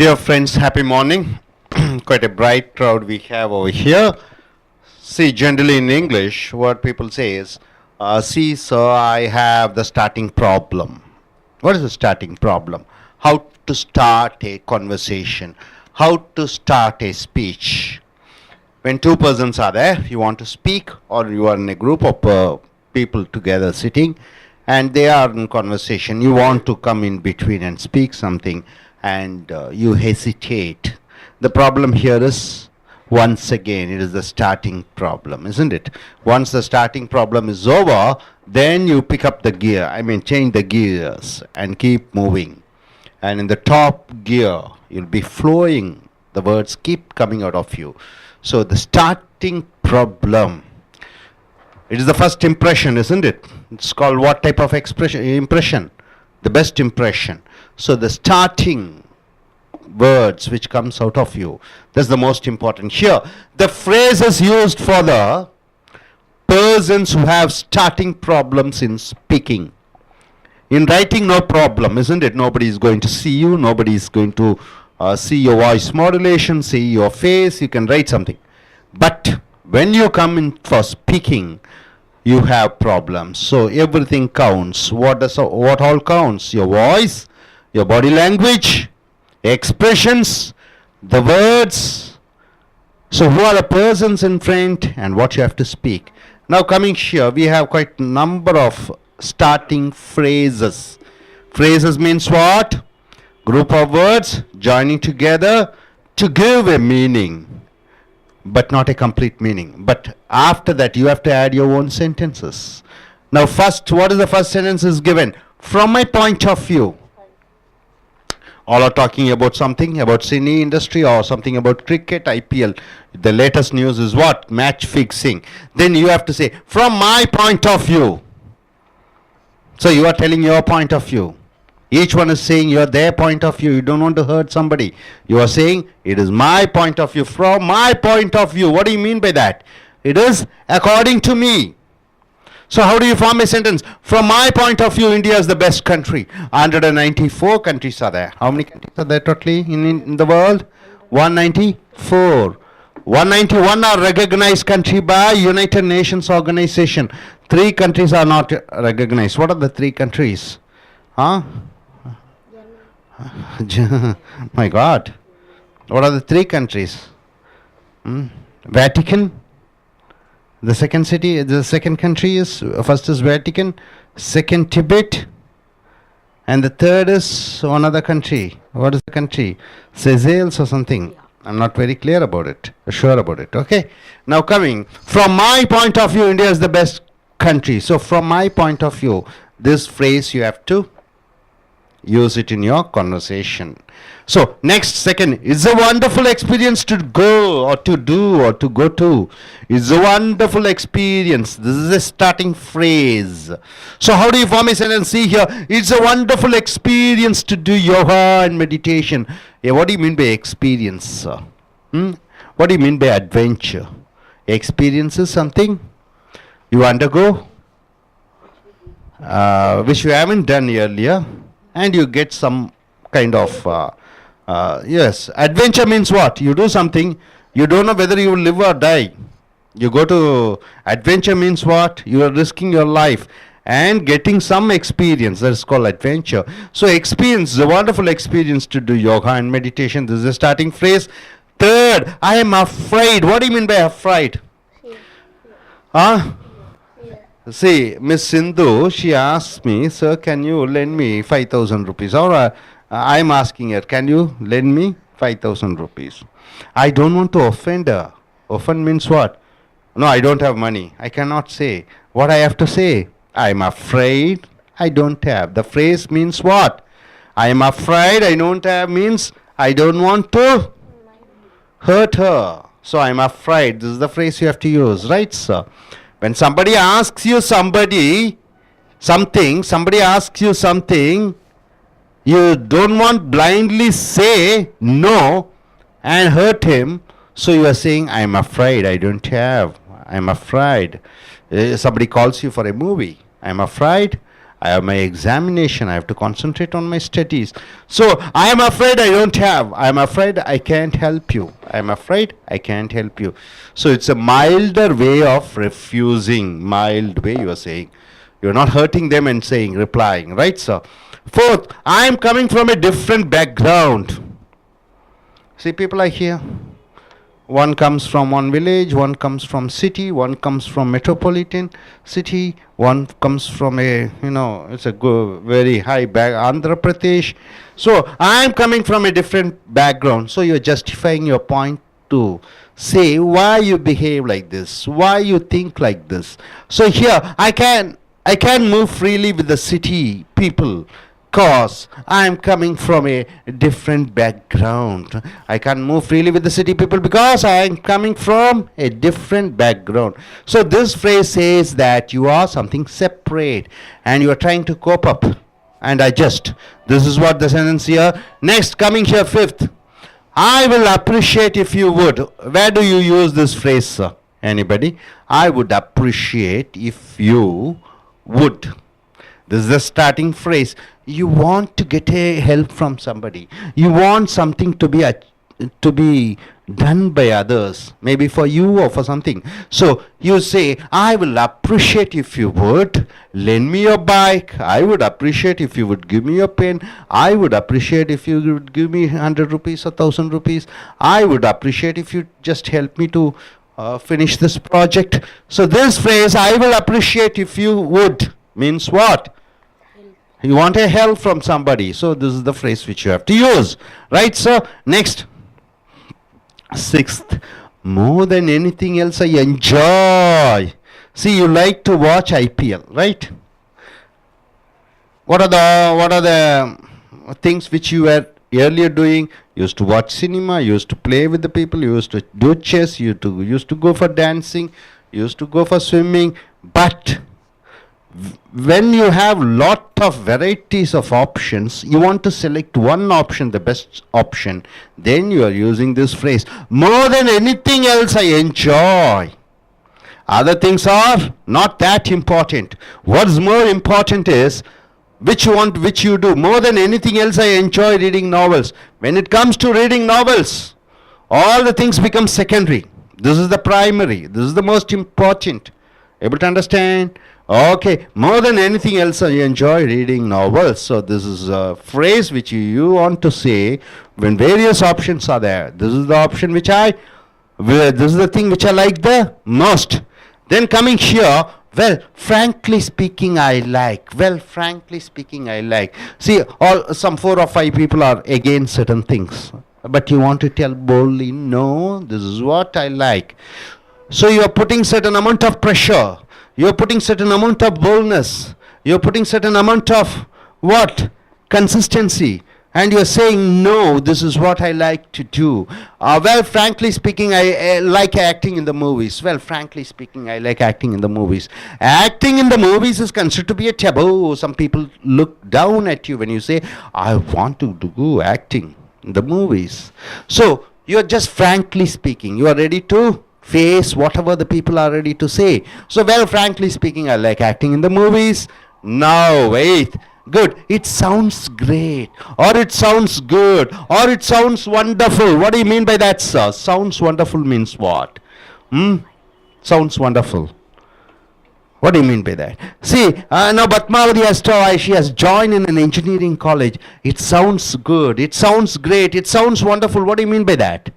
Dear friends, happy morning. Quite a bright crowd we have over here. See, generally in English, what people say is, see, sir, I have the starting problem. What is the starting problem? How to start a conversation, how to start a speech. When two persons are there, you want to speak, or you are in a group of people together sitting, and they are in conversation. You want to come in between and speak something, and you hesitate. The problem here is, once again, it is the starting problem, isn't it? Once the starting problem is over, then you pick up the gear. Change the gears and keep moving. And in the top gear, you'll be flowing. The words keep coming out of you. So the starting problem, it is the first impression, isn't it? It's called what type of impression? The best impression. So the starting words which comes out of you, that's the most important. Here, the phrase is used for the persons who have starting problems in speaking. In writing, no problem, isn't it? Nobody is going to see you. Nobody is going to see your voice modulation, see your face. You can write something. But when you come in for speaking, you have problems. So everything counts. What all counts? Your voice, your body language, expressions, the words. So who are the persons in front and what you have to speak. Now coming here, we have quite a number of starting phrases. Phrases means what? Group of words joining together to give a meaning, but not a complete meaning. But after that, you have to add your own sentences. Now first, what is the first sentence is given? From my point of view. All are talking about something about cine industry or something about cricket, IPL. The latest news is what? Match fixing. Then you have to say, from my point of view. So you are telling your point of view. Each one is saying their point of view. You don't want to hurt somebody. You are saying, it is my point of view. From my point of view. What do you mean by that? It is according to me. So how do you form a sentence? From my point of view, India is the best country. 194 countries are there. How many countries are there totally in the world? 194. 191 are recognized country by United Nations Organization. 3 countries are not recognized. What are the 3 countries? Huh? My God. What are the 3 countries? Vatican. The second country is, first is Vatican, second Tibet, and the third is one other country. What is the country? Seychelles or something. I'm not very sure about it. Okay. Now coming, from my point of view, India is the best country. So from my point of view, this phrase you have to use it in your conversation. So next, second, it's a wonderful experience to go or to do or to go to. It's a wonderful experience. This is a starting phrase. So how do you form a sentence? See here, it's a wonderful experience to do yoga and meditation. Yeah, what do you mean by experience? What do you mean by adventure? Experience is something you undergo, which you haven't done earlier, and you get some kind of yes, adventure means what? You do something, you don't know whether you will live or die. You go to adventure means what? You are risking your life and getting some experience. That is called adventure. So experience, a wonderful experience to do yoga and meditation. This is the starting phrase. Third, I am afraid. What do you mean by afraid? Huh? See, Miss Sindhu, she asked me, sir, can you lend me 5,000 rupees? Or I'm asking her, can you lend me 5,000 rupees? I don't want to offend her. Offend means what? No, I don't have money. I cannot say. What I have to say? I'm afraid I don't have. The phrase means what? I'm afraid I don't have means I don't want to hurt her. So I'm afraid. This is the phrase you have to use, right, sir? When somebody asks you somebody asks you something, you don't want blindly say no and hurt him. So you are saying, I'm afraid I don't have. I'm afraid. Somebody calls you for a movie. I'm afraid I have my examination. I have to concentrate on my studies. So I am afraid I don't have. I am afraid I can't help you. I am afraid I can't help you. So it's a milder way of refusing. Mild way you are saying. You're not hurting them and saying, replying, right, sir? Fourth, I am coming from a different background. See, people are here. One comes from one village, one comes from city, one comes from metropolitan city, one comes from a, it's a very high Andhra Pradesh. So I am coming from a different background. So you're justifying your point to say why you behave like this, why you think like this. So here I can move freely with the city people cause I am coming from a different background. I can move freely with the city people because I am coming from a different background. So this phrase says that you are something separate and you are trying to cope up and adjust. This is what the sentence here. Next, coming here, fifth. I will appreciate if you would. Where do you use this phrase, sir? Anybody? I would appreciate if you would. This is the starting phrase. You want to get a help from somebody. You want something to be done by others, maybe for you or for something. So you say, I will appreciate if you would lend me your bike. I would appreciate if you would give me your pen. I would appreciate if you would give me 100 rupees or 1000 rupees. I would appreciate if you just help me to finish this project. So this phrase, I will appreciate if you would, means what? You want a help from somebody. So this is the phrase which you have to use. Right, sir? Next. Sixth. More than anything else, I enjoy. See, you like to watch IPL, right? What are the things which you were earlier doing? You used to watch cinema, you used to play with the people, you used to do chess, you used to go for dancing, you used to go for swimming. But when you have lot of varieties of options, you want to select one option, the best option, then you are using this phrase. More than anything else I enjoy. Other things are not that important. What's more important is which you do. More than anything else I enjoy reading novels. When it comes to reading novels, all the things become secondary. This is the primary. This is the most important. Able to understand? Okay, more than anything else, I enjoy reading novels. So this is a phrase which you want to say when various options are there. This is the option this is the thing which I like the most. Then coming here, well, frankly speaking, I like. Well, frankly speaking, I like. See, some 4 or 5 people are against certain things. But you want to tell boldly, no, this is what I like. So you are putting certain amount of pressure. You're putting certain amount of boldness. You're putting certain amount of what? Consistency. And you're saying, no, this is what I like to do. Well, frankly speaking, I like acting in the movies. Well, frankly speaking, I like acting in the movies. Acting in the movies is considered to be a taboo. Some people look down at you when you say, I want to do acting in the movies. So, you're just frankly speaking. You are ready to face whatever the people are ready to say. So, well, frankly speaking, I like acting in the movies. Now, wait. Good. It sounds great. Or it sounds good. Or it sounds wonderful. What do you mean by that, sir? Sounds wonderful means what? Sounds wonderful. What do you mean by that? See, now Batmavati she has joined in an engineering college. It sounds good. It sounds great. It sounds wonderful. What do you mean by that?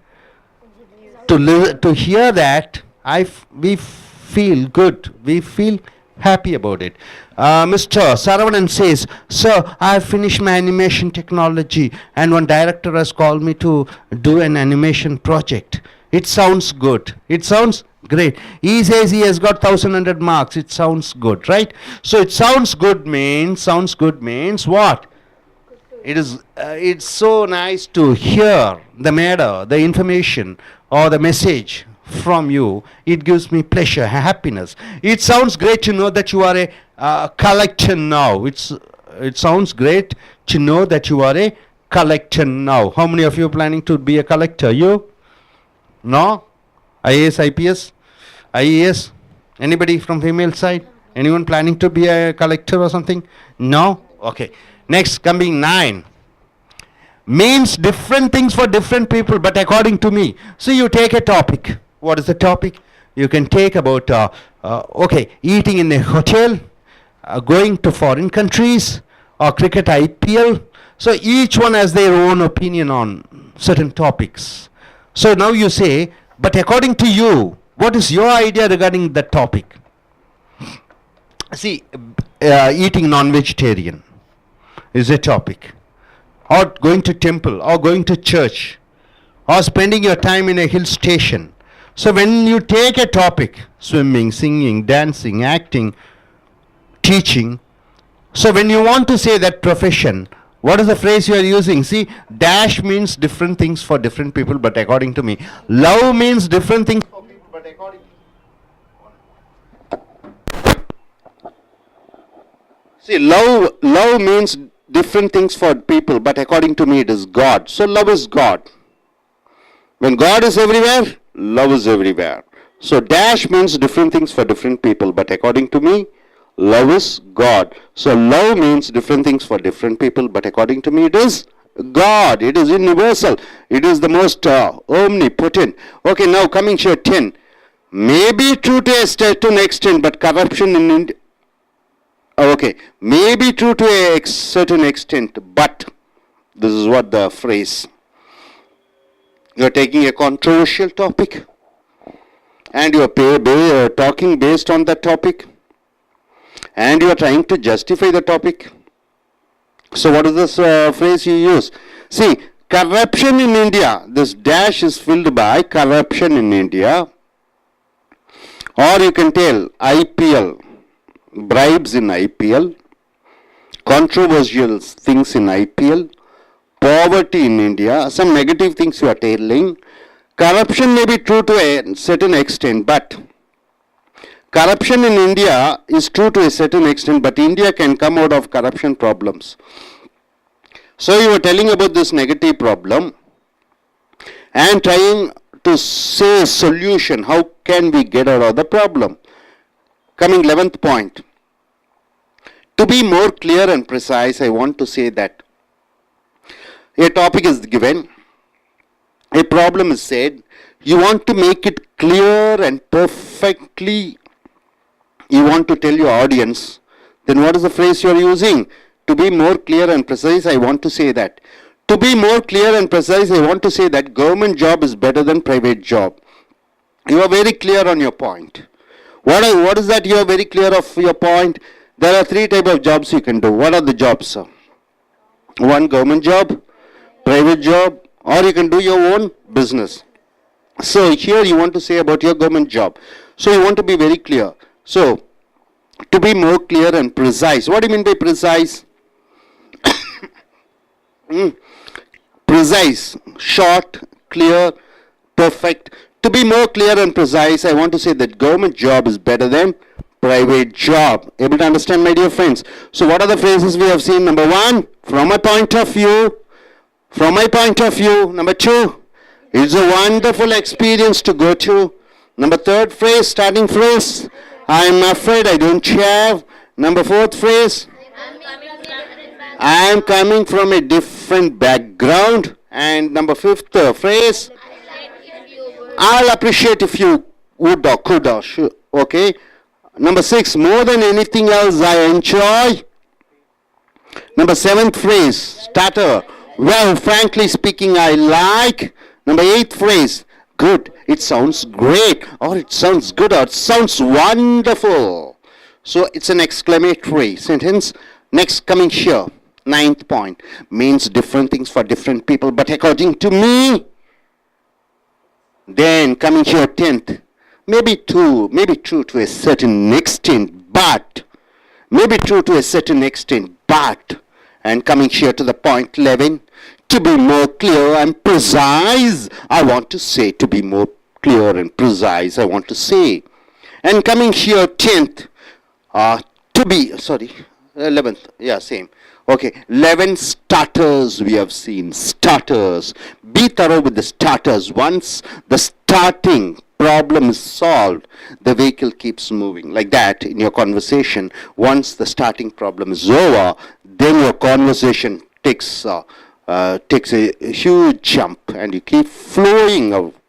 To hear that, we feel good. We feel happy about it. Mr. Saravanan says, sir, I have finished my animation technology and one director has called me to do an animation project. It sounds good. It sounds great. He says he has got 1100 marks. It sounds good, right? So it sounds good means what? It's so nice to hear the matter, the information or the message from you. It gives me pleasure, happiness. It sounds great to know that you are a collector now. It sounds great to know that you are a collector now. How many of you are planning to be a collector? You? No? IAS, IPS, IES? Anybody from female side? Anyone planning to be a collector or something? No? Okay. Next, coming 9. Means different things for different people, but according to me. So you take a topic. What is the topic? You can take about, okay, eating in a hotel, going to foreign countries, or cricket IPL. So each one has their own opinion on certain topics. So now you say, but according to you, what is your idea regarding that topic? See, eating non-vegetarian is a topic, or going to temple, or going to church, or spending your time in a hill station. So when you take a topic, swimming, singing, dancing, acting, teaching, so when you want to say that profession, what is the phrase you are using? See, dash means different things for different people, but according to me. Love means different things for people, but according to me. See, love means different things for people, but according to me it is God. So love is God. When God is everywhere, love is everywhere. So dash means different things for different people, but according to me, love is God. So love means different things for different people, but according to me it is God. It is universal. It is the most omnipotent. Okay, now coming to 10. May be true to a certain extent, but corruption in India. Okay, may be true to a certain extent, but this is what the phrase. You are taking a controversial topic and you are talking based on that topic and you are trying to justify the topic. So what is this phrase you use? See, corruption in India, this dash is filled by corruption in India, or you can tell IPL, bribes in IPL, controversial things in IPL, poverty in India, some negative things you are telling. Corruption may be true to a certain extent, but corruption in India is true to a certain extent, but India can come out of corruption problems. So you are telling about this negative problem and trying to say solution. How can we get out of the problem? Coming 11th point. To be more clear and precise, I want to say that a topic is given, a problem is said, you want to make it clear and perfectly, you want to tell your audience, then what is the phrase you are using? To be more clear and precise, I want to say that. To be more clear and precise, I want to say that government job is better than private job. You are very clear on your point. What is that you are very clear of your point? There are 3 types of jobs you can do. What are the jobs? One, government job, private job, or you can do your own business. So here you want to say about your government job. So you want to be very clear. So to be more clear and precise. What do you mean by precise? Precise, short, clear, perfect. To be more clear and precise, I want to say that government job is better than private job. Able to understand, my dear friends? So what are the phrases we have seen? Number 1, from my point of view. From my point of view. Number 2, it's a wonderful experience to go to. Number 3rd phrase, starting phrase, I'm afraid I don't have. Number 4th phrase, I am coming from a different background. And number 5th phrase, I'll appreciate if you would or could or should. Okay. Number 6, more than anything else I enjoy. Number 7th phrase, starter, well, frankly speaking, I like. Number 8th phrase, good, it sounds great, or it sounds good, or it sounds wonderful. So it's an exclamatory sentence. Next, coming here, 9th point, means different things for different people, but according to me. Then coming here, 10th, maybe true to a certain extent, but maybe true to a certain extent, but, and coming here to the point 11, to be more clear and precise, I want to say, to be more clear and precise, I want to say. And coming here 10th, 11th, yeah, same. Okay, 11 starters we have seen, starters. Be thorough with the starters. Once the starting problem is solved, the vehicle keeps moving. Like that, in your conversation, once the starting problem is over, then your conversation takes a huge jump and you keep flowing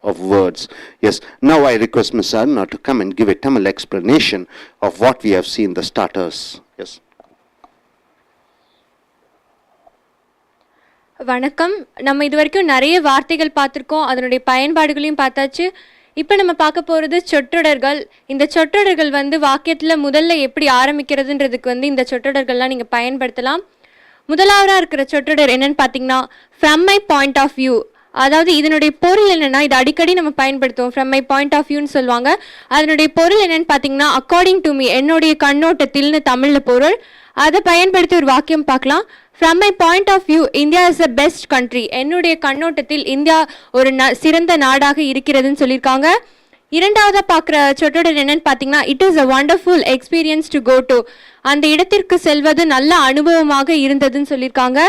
of words. Yes, now I request Ms. Aruna to come and give a Tamil explanation of what we have seen the starters. Yes. வணக்கம். நம்ம இது வரைக்கும் நிறைய வார்த்தைகள் பார்த்துருக்கோம், அதனுடைய பயன்பாடுகளையும் பார்த்தாச்சு. இப்போ நம்ம பார்க்க போகிறது சொற்றொடர்கள். இந்த சொற்றொடர்கள் வந்து வாக்கியத்தில் முதல்ல எப்படி ஆரம்பிக்கிறதுன்றதுக்கு வந்து இந்த சொற்றொடர்கள்லாம் நீங்கள் பயன்படுத்தலாம். முதலாவதாக இருக்கிற சொற்றொடர் என்னன்னு பார்த்தீங்கன்னா from my point of view. அதாவது இதனுடைய பொருள் என்னென்னா, இது அடிக்கடி நம்ம பயன்படுத்துவோம். ஃப்ரம் மை பாயிண்ட் ஆஃப் வியூன்னு சொல்லுவாங்க. அதனுடைய பொருள் என்னென்னு பார்த்தீங்கன்னா அக்கார்டிங் டு மீ, என்னுடைய கண்ணோட்டத்தில்னு தமிழில் பொருள். அதை பயன்படுத்தி ஒரு வாக்கியம் பார்க்கலாம். From my point of view India is a best country. என்னுடைய கண்ணோட்டத்தில் இந்தியா ஒரு சிறந்த நாடாக இருக்கிறதுன்னு சொல்லியிருக்காங்க. இரண்டாவதாக பார்க்குற சொற்றொடர் என்னன்னு பார்த்தீங்கன்னா it is a wonderful experience to go to. அந்த இடத்திற்கு செல்வது நல்ல அனுபவமாக இருந்ததுன்னு சொல்லியிருக்காங்க.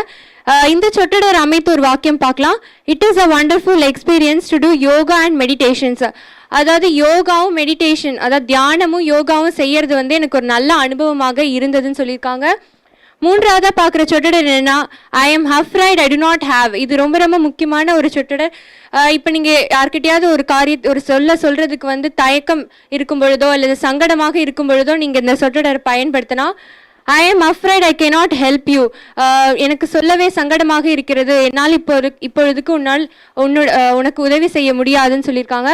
இந்த சொற்றொடர் அமைத்து ஒரு வாக்கியம் பார்க்கலாம். It is a wonderful experience to do yoga and meditations. அதாவது யோகாவும் மெடிடேஷன், அதாவது தியானமும் யோகாவும் செய்யறது வந்து எனக்கு ஒரு நல்ல அனுபவமாக இருந்ததுன்னு சொல்லியிருக்காங்க. மூன்றாவதாக பார்க்குற சொற்றொடர் என்னென்னா ஐ am afraid I to not have. இது ரொம்ப ரொம்ப முக்கியமான ஒரு சொற்றொடர். இப்போ நீங்கள் யார்கிட்டையாவது ஒரு சொல்கிறதுக்கு வந்து தயக்கம் இருக்கும் பொழுதோ அல்லது சங்கடமாக இருக்கும் பொழுதோ நீங்கள் இந்த சொற்றொடரை பயன்படுத்தினா ஐ am afraid I cannot help you. எனக்கு சொல்லவே சங்கடமாக இருக்கிறது, என்னால் இப்பொழுதுக்கு உனக்கு உதவி செய்ய முடியாதுன்னு சொல்லியிருக்காங்க.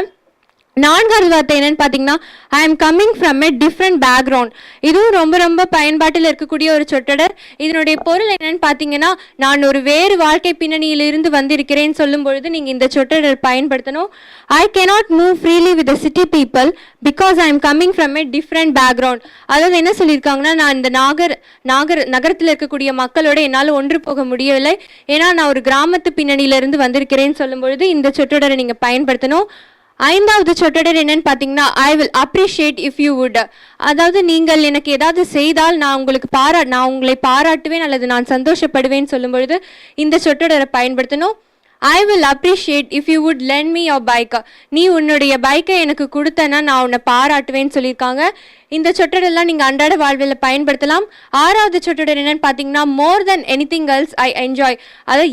நான்காவது வார்த்தை என்னன்னு பார்த்தீங்கன்னா I am coming from a different background. இதுவும் ரொம்ப ரொம்ப பயன்பாட்டில் இருக்கக்கூடிய ஒரு சொற்றொடர். இதனுடைய பொருள் என்னன்னு பார்த்தீங்கன்னா நான் ஒரு வேறு வாழ்க்கை பின்னணியிலிருந்து வந்திருக்கிறேன்னு சொல்லும் பொழுது நீங்கள் இந்த சொற்றொடர் பயன்படுத்தணும். I cannot move freely with the city people because I am coming from a different background. அதாவது என்ன சொல்லியிருக்காங்கன்னா நான் இந்த நகரத்தில் இருக்கக்கூடிய மக்களோட என்னால் ஒன்று போக முடியவில்லை, ஏன்னா நான் ஒரு கிராமத்து பின்னணியிலிருந்து வந்திருக்கிறேன்னு சொல்லும் பொழுது இந்த சொற்றொடரை நீங்கள் பயன்படுத்தணும். ஐந்தாவது சொற்றொடர் என்னன்னு பார்த்தீங்கன்னா I will appreciate if you would. அதாவது நீங்கள் எனக்கு ஏதாவது செய்தால் நான் உங்களை பாராட்டுவேன் அல்லது நான் சந்தோஷப்படுவேன்னு சொல்லும் பொழுது இந்த சொற்றொடரை பயன்படுத்தணும். I will appreciate if you would len me your bike. நீ உன்னுடைய பைக்கை எனக்கு கொடுத்தனா நான் உன்னை பாராட்டுவேன்னு சொல்லியிருக்காங்க. இந்த சொற்றொடரெல்லாம் நீங்கள் அன்றாட வாழ்வில் பயன்படுத்தலாம். ஆறாவது சொற்றொடர் என்னன்னு பார்த்தீங்கன்னா மோர் than anything else I enjoy. அதாவது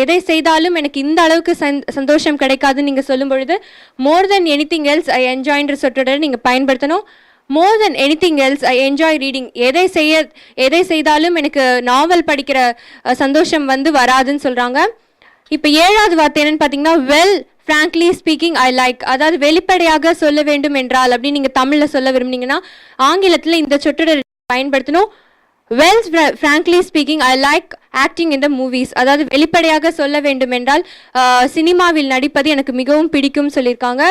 எதை செய்தாலும் எனக்கு இந்த அளவுக்கு சந்தோஷம் கிடைக்காதுன்னு நீங்கள் சொல்லும் பொழுது மோர் தென் எனிதிங் எல்ஸ் ஐ என்ஜாய்ன்ற சொற்றொடரை நீங்கள் பயன்படுத்தணும். More than anything else I enjoy reading. எதை செய்தாலும் எனக்கு நாவல் படிக்கிற சந்தோஷம் வந்து வராதுன்னு சொல்கிறாங்க. இப்போ ஏழாவது வார்த்தை என்னன்னு பார்த்தீங்கன்னா well frankly speaking I like. அதாவது வெளிப்படையாக சொல்ல வேண்டும் என்றால் அப்படின்னு நீங்கள் தமிழில் சொல்ல விரும்புனீங்கன்னா ஆங்கிலத்தில் இந்த சொற்றொடரை பயன்படுத்தணும். Well frankly speaking I like acting in the movies. அதாவது வெளிப்படையாக சொல்ல வேண்டும் என்றால் சினிமாவில் நடிப்பது எனக்கு மிகவும் பிடிக்கும் சொல்லியிருக்காங்க.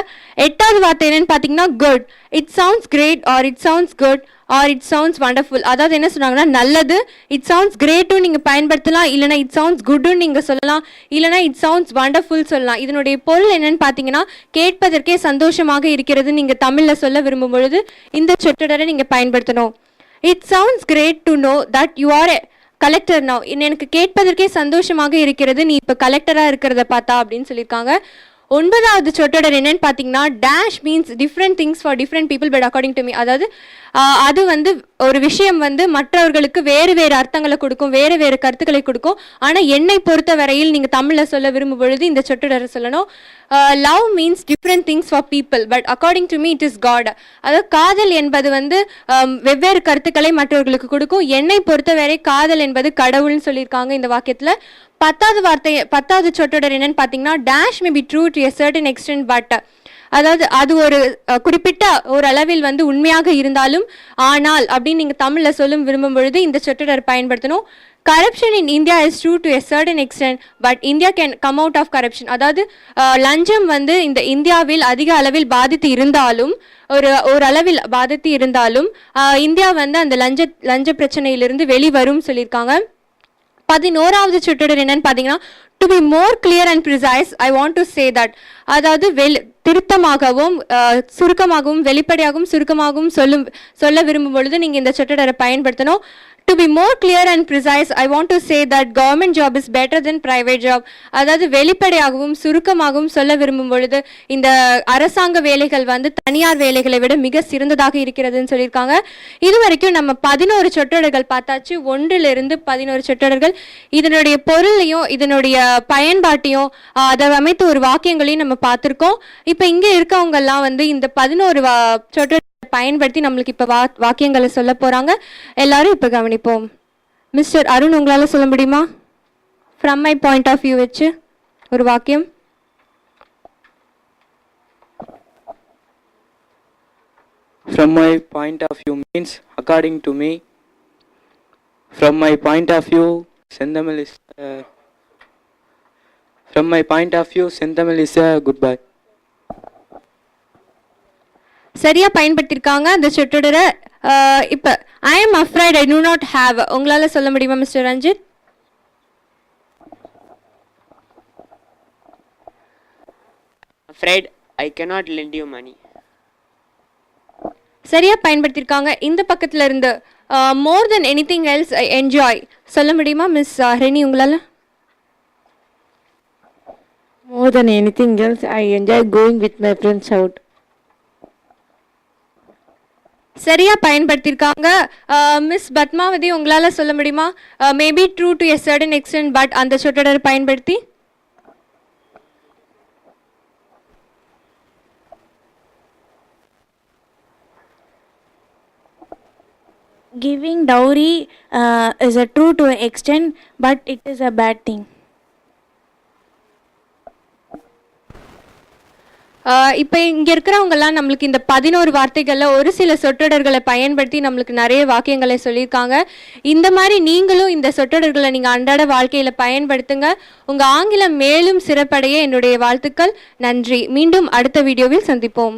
எட்டாவது வார்த்தை என்னன்னு பார்த்தீங்கன்னா good. It sounds great or it sounds good or it sounds wonderful. அதாவது என்ன சொன்னாங்கன்னா நல்லது, இட் சவுண்ட்ஸ் கிரேட்டும் நீங்கள் பயன்படுத்தலாம், இல்லைனா இட் சவுண்ட்ஸ் குட்டும் நீங்கள் சொல்லலாம், இல்லைனா இட் சவுண்ட்ஸ் வண்டர்ஃபுல் சொல்லலாம். இதனுடைய பொருள் என்னன்னு பார்த்தீங்கன்னா கேட்பதற்கே சந்தோஷமாக இருக்கிறது நீங்கள் தமிழில் சொல்ல விரும்பும் பொழுது இந்த சொற்றொடரை நீங்கள் பயன்படுத்தணும். It sounds great to know that you are a collector now. எனக்கு கேட்பதற்கே சந்தோஷமாக இருக்கிறது நீ இப்போ கலெக்டராக இருக்கிறத பார்த்தா அப்படின்னு சொல்லியிருக்காங்க. ஒன்பதாவது சொற்றொடர் என்னன்னு பார்த்தீங்கன்னா dash means different things for different people but according to me. அதாவது அது வந்து ஒரு விஷயம் வந்து மற்றவர்களுக்கு வேறு வேறு அர்த்தங்களை கொடுக்கும், வேறு வேறு கருத்துக்களை கொடுக்கும். ஆனால் என்னை பொறுத்த வரையில் நீங்கள் தமிழில் சொல்ல விரும்பும் பொழுது இந்த சொற்றொடரை சொல்லணும். Love means different things for people but according to me it is God. அதாவது காதல் என்பது வந்து வெவ்வேறு கருத்துக்களை மற்றவர்களுக்கு கொடுக்கும், என்னை பொறுத்தவரை காதல் என்பது கடவுள்னு சொல்லியிருக்காங்க இந்த வாக்கியத்தில். பத்தாவது சொற்றொடர் என்னன்னு பார்த்தீங்கன்னா dash may be true to a certain extent but. அதாவது அது ஒரு குறிப்பிட்ட ஒரு அளவில் வந்து உண்மையாக இருந்தாலும் ஆனால் அப்படின்னு நீங்கள் தமிழில் சொல்லும் விரும்பும் பொழுது இந்த சொற்றொடர் பயன்படுத்தணும். Corruption in India is true to a certain extent but India can come out of corruption. அதாவது லஞ்சம் வந்து இந்த இந்தியாவில் அதிக அளவில் பாதித்து இருந்தாலும் ஒரு அளவில் பாதித்து இருந்தாலும் இந்தியா வந்து அந்த லஞ்ச பிரச்சனையிலிருந்து வெளிவரும் சொல்லியிருக்காங்க. 11வது சொற்றொடர் என்னன்னு பார்த்தீங்கன்னா to be more clear and precise I want to say that. அதாவது திருத்தமாகவும் சுருக்கமாகவும் வெளிப்படையாகவும் சுருக்கமாகவும் சொல்ல விரும்பும் பொழுது நீங்கள் இந்த சொற்றொடரை பயன்படுத்தணும். to be more clear and precise, I want to say that government job is better than private job. அதாவது வெளிப்படையாகவும் சுருக்கமாகவும் சொல்ல விரும்பும் பொழுது இந்த அரசாங்க வேலைகள் வந்து தனியார் வேலைகளை விட மிக சிறந்ததாக இருக்கிறதுன்னு சொல்லியிருக்காங்க. இதுவரைக்கும் நம்ம 11 சொற்றொடர்கள் பார்த்தாச்சு. 1லிருந்து 11 சொற்றொடர்கள். இதனுடைய பொருளையும் இதனுடைய பயன்பாட்டையும் அதை அமைத்த ஒரு வாக்கியங்களையும் நம்ம பார்த்துருக்கோம். இப்போ இங்கே இருக்கவங்க எல்லாம் வந்து இந்த 11 சொற்றொடர் பயன்படுத்தி நம்மளுக்கு இப்ப வாக்கியங்களை சொல்ல போறாங்க. எல்லாரும் இப்ப கவனிப்போம். மிஸ்டர் அருண், உங்களால சொல்ல முடியுமா? From my point of view வச்சு ஒரு வாக்கியம். From my point of view means according to me. From my point of view, Senthamil is. From my point of view, Senthamil is a goodbye. சரியா பயன்படுத்தியிருக்காங்க அந்த சொற்றொடரை. இப்போ I am afraid I do not have, உங்களால சொல்ல முடியுமா mister Ranjith? Afraid I cannot lend you money. சரியா பயன்படுத்தியிருக்காங்க. இந்த பக்கத்துல இருந்து more than anything else I enjoy சொல்ல முடியுமா மிஸ் ரெனி உங்களால? More than anything else, I enjoy going with my friends out. சரியா பயன்படுத்தியிருக்காங்க. மிஸ் பத்மாவதி, உங்களால சொல்ல முடியுமா? Maybe true to a certain extent but அந்த சொற்றொடரை பயன்படுத்தி. Giving dowry is a true to an extent, but it is a bad thing. இப்போ இங்கே இருக்கிறவங்கெல்லாம் நம்மளுக்கு இந்த 11 வார்த்தைகளில் ஒரு சில சொற்றொடர்களை பயன்படுத்தி நம்மளுக்கு நிறைய வாக்கியங்களை சொல்லியிருக்காங்க. இந்த மாதிரி நீங்களும் இந்த சொற்றொடர்களை நீங்கள் அன்றாட வாழ்க்கையில் பயன்படுத்துங்க. உங்கள் ஆங்கிலம் மேலும் சிறப்படைய என்னுடைய வாழ்த்துக்கள். நன்றி. மீண்டும் அடுத்த வீடியோவில் சந்திப்போம்.